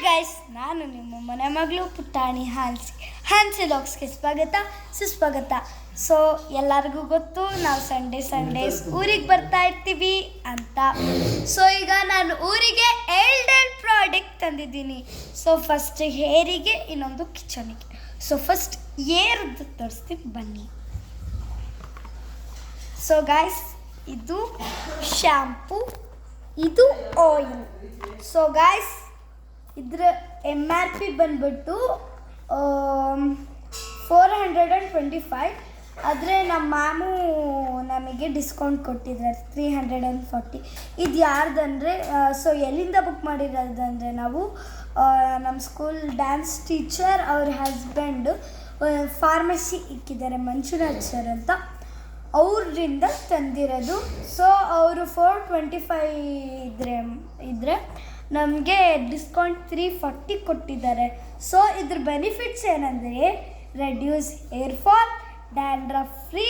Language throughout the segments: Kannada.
ಗೈಸ್, ನಾನು ನಿಮ್ಮ ಮನೆ ಮಗಳು ಪುಟ್ಟಾಣಿ ಹಾನ್ಸಿ ಲಾಗ್ಸ್ಗೆ ಸುಸ್ವಾಗತ. ಸೊ ಎಲ್ಲರಿಗೂ ಗೊತ್ತು ನಾವು ಸಂಡೇಸ್ ಊರಿಗೆ ಬರ್ತಾ ಇರ್ತೀವಿ ಅಂತ. ಸೊ ಈಗ ನಾನು ಊರಿಗೆ ಎರಡೆರಡು ಪ್ರಾಡಕ್ಟ್ ತಂದಿದ್ದೀನಿ. ಸೊ ಫಸ್ಟ್ ಹೇರಿಗೆ, ಇನ್ನೊಂದು ಕಿಚನಿಗೆ. ಸೊ ಫಸ್ಟ್ ಏರ್ದು ತೋರಿಸ್ತೀನಿ ಬನ್ನಿ. ಸೊ ಗೈಸ್, ಇದು ಶ್ಯಾಂಪು, ಇದು ಆಯಿಲ್. ಸೊ ಗೈಸ್, ಇದರ MRP ಬಂದ್ಬಿಟ್ಟು 425. ಆದರೆ ನಮ್ಮ ಮ್ಯಾಮು ನಮಗೆ ಡಿಸ್ಕೌಂಟ್ ಕೊಟ್ಟಿದ್ದಾರೆ 340. ಇದು ಯಾರ್ದಂದರೆ, ಸೊ ಎಲ್ಲಿಂದ ಬುಕ್ ಮಾಡಿರೋದಂದರೆ ನಾವು ನಮ್ಮ ಸ್ಕೂಲ್ ಡ್ಯಾನ್ಸ್ ಟೀಚರ್ ಅವ್ರ ಹಸ್ಬೆಂಡು ಫಾರ್ಮಸಿ ಇಕ್ಕಿದ್ದಾರೆ, ಮಂಜುನಾಥ್ ಸರ್ ಅಂತ, ಅವರಿಂದ ತಂದಿರೋದು. ಸೊ ಅವರು 425 ಇದ್ದರೆ ನಮಗೆ ಡಿಸ್ಕೌಂಟ್ 340 ಕೊಟ್ಟಿದ್ದಾರೆ. ಸೊ ಇದ್ರ ಬೆನಿಫಿಟ್ಸ್ ಏನಂದರೆ reduce hair fall, dandruff free,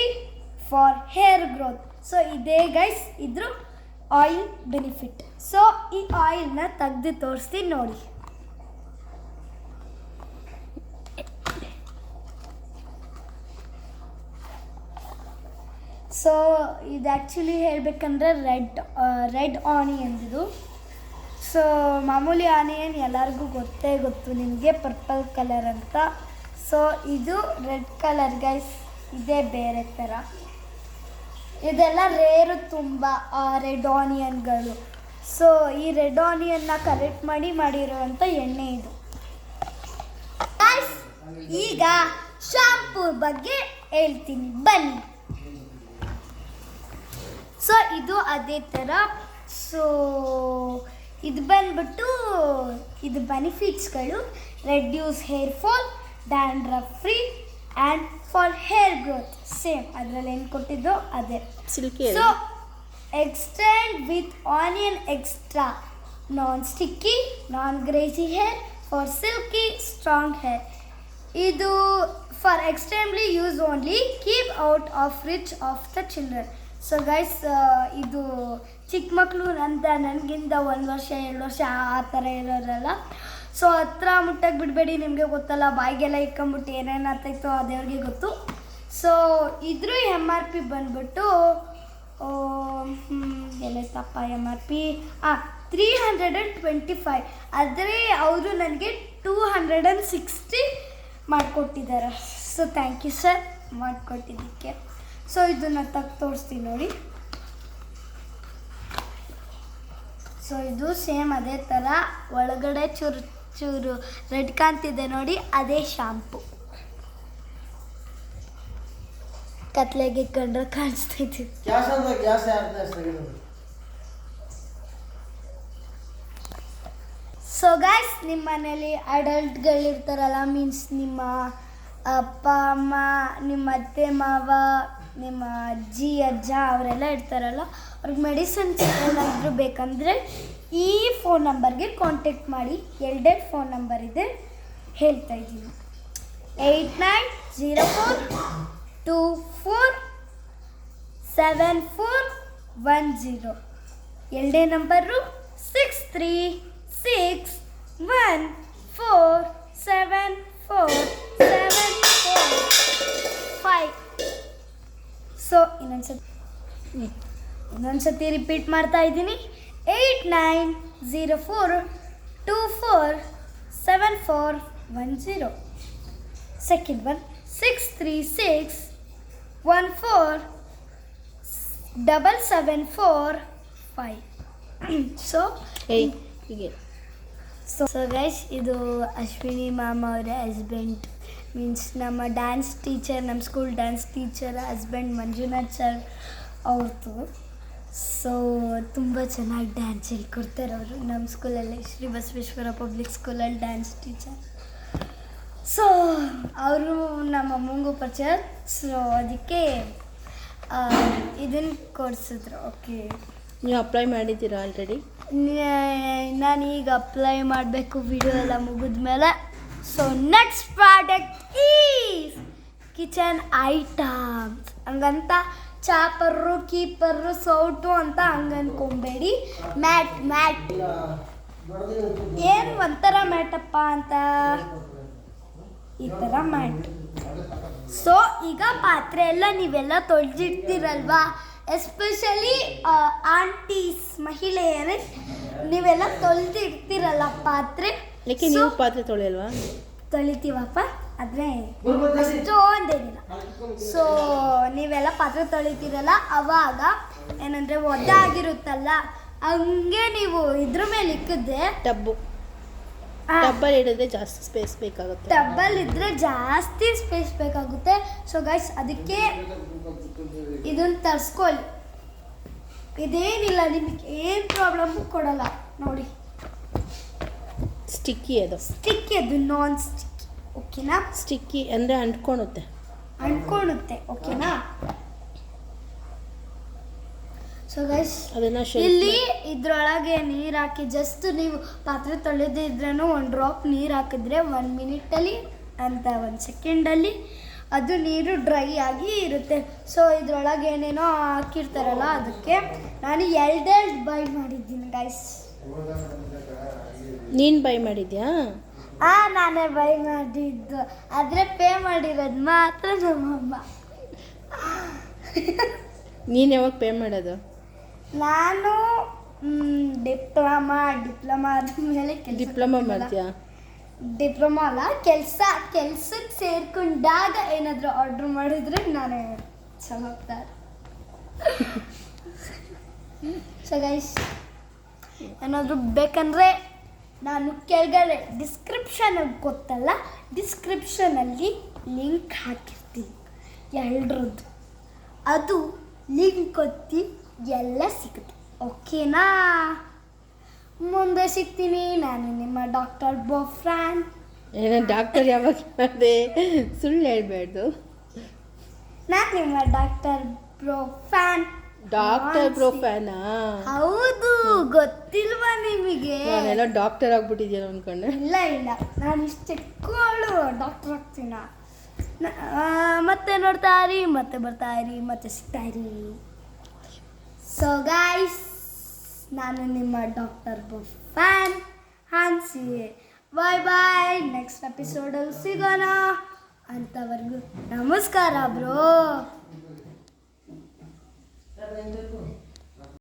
for hair growth. So ಇದೇ ಗೈಸ್ ಇದ್ರ ಆಯಿಲ್ ಬೆನಿಫಿಟ್. ಸೊ ಈ ಆಯಿಲ್ನ ತೆಗೆದು ತೋರಿಸ್ತೀನಿ ನೋಡಿ. ಸೊ ಇದು ಆ್ಯಕ್ಚುಲಿ ಹೇಳಬೇಕಂದ್ರೆ ರೆಡ್ ಆನಿಯನ್ ಇದು. ಸೊ ಮಾಮೂಲಿ ಆನಿಯನ್ ಎಲ್ಲರಿಗೂ ಗೊತ್ತು ನಿಮಗೆ, ಪರ್ಪಲ್ ಕಲರ್ ಅಂತ. ಸೊ ಇದು ರೆಡ್ ಕಲರ್ ಗೈಸ್, ಇದೇ ಬೇರೆ ಥರ. ಇದೆಲ್ಲ ರೇರು ತುಂಬ ರೆಡ್ ಆನಿಯನ್ಗಳು. ಸೊ ಈ ರೆಡ್ ಆನಿಯನ್ನ ಕಲೆಕ್ಟ್ ಮಾಡಿರುವಂಥ ಎಣ್ಣೆ ಇದು ಗೈಸ್. ಈಗ ಶಾಂಪೂ ಬಗ್ಗೆ ಹೇಳ್ತೀನಿ ಬನ್ನಿ. ಸೊ ಇದು ಅದೇ ಥರ. ಸೊ ಇದು ಬಂದ್ಬಿಟ್ಟು ಇದು ಬೆನಿಫಿಟ್ಸ್ಗಳು: reduce hair fall, dandruff free and for hair growth. Same ಅದರಲ್ಲಿ ಏನು ಕೊಟ್ಟಿದ್ದು ಅದೇ. So extend with onion extra, non sticky, non greasy hair, for silky strong hair. ಇದು for extremely use only, keep out of reach of the children. So guys, ಇದು ಚಿಕ್ಕ ಮಕ್ಕಳು ನನಗಿಂತ 1 ವರ್ಷ 2 ವರ್ಷ ಆ ಥರ ಇರೋರಲ್ಲ. ಸೊ ಹತ್ರ ಮುಟ್ಟಕ್ಕೆ ಬಿಡಬೇಡಿ, ನಿಮಗೆ ಗೊತ್ತಲ್ಲ, ಬಾಯಿಗೆಲ್ಲ ಇಕ್ಕೊಂಬಿಟ್ಟು ಏನೇನು ಆಗ್ತಾಯಿತ್ತೋ ಅದೇವ್ರಿಗೆ ಗೊತ್ತು. ಸೊ ಇದ್ರ MRP ಬಂದ್ಬಿಟ್ಟು ಎಲ್ಲೈತಪ್ಪ MRP 325. ಆದರೆ ಅವರು ನನಗೆ 260 ಮಾಡಿಕೊಟ್ಟಿದ್ದಾರೆ. ಸೊ ಥ್ಯಾಂಕ್ ಯು ಸರ್ ಮಾಡಿಕೊಟ್ಟಿದ್ದಕ್ಕೆ. ಸೊ ಇದನ್ನು ತೋರಿಸ್ತೀನಿ ನೋಡಿ. ಸೊ ಇದು ಸೇಮ್ ಅದೇ ಥರ, ಒಳಗಡೆ ಚೂರು ರೆಡ್ ಕಾಣ್ತಿದೆ ನೋಡಿ, ಅದೇ ಶಾಂಪು. ಕತ್ಲೆಗೆ ಕಂಡ್ರೆ ಕಾಣಿಸ್ತೈತಿ. ಸೊ ಗೈಸ್, ನಿಮ್ಮ ಮನೇಲಿ ಅಡಲ್ಟ್ಗಳಿರ್ತಾರಲ್ಲ, ಮೀನ್ಸ್ ನಿಮ್ಮ ಅಪ್ಪ ಅಮ್ಮ, ನಿಮ್ಮ ಅತ್ತೆ ಮಾವ, ನಿಮ್ಮ ಅಜ್ಜಿ ಅಜ್ಜ ಅವರೆಲ್ಲ ಇರ್ತಾರಲ್ಲ, ಅವ್ರಿಗೆ ಮೆಡಿಸಿನ್ಸ್ ಏನಾದರೂ ಬೇಕಂದರೆ ಈ ಫೋನ್ ನಂಬರ್ಗೆ ಕಾಂಟ್ಯಾಕ್ಟ್ ಮಾಡಿ. 2 ಫೋನ್ ನಂಬರ್ ಇದೆ, ಹೇಳ್ತಾ ಇದ್ದೀನಿ: 8904247410. 2 ನಂಬರು 6364747475. ಸೊ ಇನ್ನೊಂದ್ಸತಿ ರಿಪೀಟ್ ಮಾಡ್ತಾ ಇದ್ದೀನಿ: 8904247410. Second one 6364177475. ಸೊ ಗೈಸ್, ಇದು ಅಶ್ವಿನಿ ಮ್ಯಾಮ್ ಅವರ ಹಸ್ಬೆಂಡ್, ಮೀನ್ಸ್ ನಮ್ಮ ಡ್ಯಾನ್ಸ್ ಟೀಚರ್, ನಮ್ಮ school dance teacher husband Manjunath sir ಅವ್ರದ್ದು. ಸೊ ತುಂಬ ಚೆನ್ನಾಗಿ ಡ್ಯಾನ್ಸ್ ಹೇಳ್ಕೊಡ್ತಾರೆ ಅವರು ನಮ್ಮ ಸ್ಕೂಲಲ್ಲಿ, ಶ್ರೀ ಬಸವೇಶ್ವರ ಪಬ್ಲಿಕ್ ಸ್ಕೂಲಲ್ಲಿ ಡ್ಯಾನ್ಸ್ ಟೀಚರ್. ಸೊ ಅವರು ನಮ್ಮ ಅಮ್ಮಂಗೂ ಪರಿಚಯ. ಸೊ ಅದಕ್ಕೆ ಇದನ್ನು ಕೊಡಿಸಿದ್ರು. ಓಕೆ, ನೀವು ಅಪ್ಲೈ ಮಾಡಿದ್ದೀರಾ ಆಲ್ರೆಡಿ? ನಾನು ಈಗ ಅಪ್ಲೈ ಮಾಡಬೇಕು ವಿಡಿಯೋ ಎಲ್ಲ ಮುಗಿದ್ಮೇಲೆ. So next product is kitchen items. ಹಂಗಂತ ಚಾಪರು ಕೀಪರು ಸೌಟು ಅಂತ ಹಂಗೆ ಅನ್ಕೊಂಬೇಡಿ. ಮ್ಯಾಟ್ ಏನು ಒಂಥರ ಮ್ಯಾಟಪ್ಪ ಅಂತ, ಈ ಥರ ಮ್ಯಾಟ್. ಸೊ ಈಗ ಪಾತ್ರೆ ಎಲ್ಲ ನೀವೆಲ್ಲ ತೊಳೆದಿಡ್ತೀರಲ್ವಾ, ಎಸ್ಪೆಷಲಿ ಆಂಟೀಸ್, ಮಹಿಳೆಯರೇ ನೀವೆಲ್ಲ ತೊಳೆದಿಡ್ತೀರಲ್ಲ ಪಾತ್ರೆ. ಯಾಕೆ ನೀವು ಪಾತ್ರೆ ತೊಳೆಯಲ್ವಾ? ತೊಳಿತೀವಪ್ಪ, ಆದರೆ ಅಷ್ಟೊಂದೇನಿಲ್ಲ. ಸೊ ನೀವೆಲ್ಲ ಪಾತ್ರೆ ತೊಳಿತೀರಲ್ಲ, ಅವಾಗ ಏನಂದರೆ ಒದ್ದೆ ಆಗಿರುತ್ತಲ್ಲ, ಹಂಗೆ ನೀವು ಇದ್ರ ಮೇಲೆ ಇಕ್ಕಿದ್ರೆ ಟಬ್ಬಲ್ಲಿ ಇಡಿದ್ರೆ ಜಾಸ್ತಿ ಸ್ಪೇಸ್ ಬೇಕಾಗುತ್ತೆ. ಟಬ್ಬಲ್ಲಿ ಇದ್ರೆ ಜಾಸ್ತಿ ಸ್ಪೇಸ್ ಬೇಕಾಗುತ್ತೆ. ಸೊ ಗೈಸ್, ಅದಕ್ಕೆ ಇದನ್ನು ತರಿಸ್ಕೊಳ್ಳಿ. ಇದೇನಿಲ್ಲ, ನಿಮಗೆ ಏನು ಪ್ರಾಬ್ಲಮ್ಮು ಕೊಡಲ್ಲ. ನೋಡಿ, ಸ್ಟಿಕ್ಕಿ ಅದು ನಾನ್ ಸ್ಟಿಕ್ಕಿ, ಓಕೆನಾ? ಸ್ಟಿಕ್ಕಿ ಅಂದರೆ ಅಂಟ್ಕೊಳುತ್ತೆ, ಓಕೆನಾ? ಸೊ ಗೈಸ್, ಅದನ್ನು ಇಲ್ಲಿ ಇದ್ರೊಳಗೆ ನೀರು ಹಾಕಿ ಜಸ್ಟ್ ನೀವು ಪಾತ್ರೆ ತೊಳೆದಿದ್ರೂ ಒಂದು ಡ್ರಾಪ್ ನೀರು ಹಾಕಿದ್ರೆ 1 ಮಿನಿಟಲ್ಲಿ ಅಂತ 1 ಸೆಕೆಂಡಲ್ಲಿ ಅದು ನೀರು ಡ್ರೈ ಆಗಿ ಇರುತ್ತೆ. ಸೊ ಇದ್ರೊಳಗೆ ಏನೇನೋ ಹಾಕಿರ್ತಾರಲ್ಲ, ಅದಕ್ಕೆ ನಾನು 2 ಬೈ ಮಾಡಿದ್ದೀನಿ ಗೈಸ್. ನೀನು ಬೈ ಮಾಡಿದ್ಯಾ? ನಾನೇ ಬೈ ಮಾಡಿದ್ದು, ಆದರೆ ಪೇ ಮಾಡಿರೋದು ಮಾತ್ರ ನಮ್ಮಮ್ಮ. ನೀನು ಯಾವಾಗ ಪೇ ಮಾಡೋದು? ನಾನು ಡಿಪ್ಲೊಮಾ ಆದಮೇಲೆ ಡಿಪ್ಲೊಮಾ ಮಾಡ್ತೀಯಾ? ಡಿಪ್ಲೊಮಾ ಅಲ್ಲ, ಕೆಲ್ಸಕ್ಕೆ ಸೇರ್ಕೊಂಡಾಗ ಏನಾದರೂ ಆರ್ಡ್ರ್ ಮಾಡಿದ್ರೆ ನಾನೇ ಹೋಗ್ತಾರೆ. ಸೊ ಗೈಸ್, ಏನಾದರೂ ಬೇಕಂದರೆ ನಾನು ಕೆಳಗಡೆ ಡಿಸ್ಕ್ರಿಪ್ಷನ್ ಗೊತ್ತಲ್ಲ, ಡಿಸ್ಕ್ರಿಪ್ಷನಲ್ಲಿ ಲಿಂಕ್ ಹಾಕಿರ್ತೀನಿ 2ರದ್ದು. ಅದು ಲಿಂಕ್ ಒತ್ತಿ ಎಲ್ಲ ಸಿಗುತ್ತೆ, ಓಕೆನಾ? ಮುಂದೆ ಸಿಗ್ತೀನಿ. ನಾನು ನಿಮ್ಮ ಡಾಕ್ಟರ್ ಬೋಫ್ರಾನ್. ಏನೋ ಡಾಕ್ಟರ್ ಯಾವಾಗ ಮಾಡಿದೆ? ಸುಳ್ಳು ಹೇಳ್ಬೇಡ್ದು. ನಾನು ನಿಮ್ಮ ಡಾಕ್ಟರ್ ಬ್ರೋಫ್ಯಾನಾ? ಹೌದು, ಗೊತ್ತಿಲ್ವಾ ನಿಮಗೆ? ನಾನೆಲ್ಲ ಡಾಕ್ಟರ್ ಆಗ್ಬಿಟ್ಟಿದ್ಯಲ್ಲ ಅನ್ಕೊಂಡೆ. ಇಲ್ಲ, ನಾನು ಇಷ್ಟು ಚಿಕ್ಕವಳು ಡಾಕ್ಟರ್ ಆಗ್ತೀನ. ಮತ್ತೆ ನೋಡ್ತಾ ಇರಿ, ಮತ್ತೆ ಬರ್ತಾ ಇರಿ, ಮತ್ತೆ ಸಿಗ್ತಾ ಇರಿ. ಸೊ ಗೈಸ್, ನಾನು ನಿಮ್ಮ ಡಾಕ್ಟರ್ ಬೋಫ್ಯಾನ್ ಹಾನ್ಸಿ. ಬಾಯ್. ನೆಕ್ಸ್ಟ್ ಎಪಿಸೋಡಲ್ಲಿ ಸಿಗೋಣ. ಅಂತವರೆಗೂ ನಮಸ್ಕಾರ ಬ್ರೋ.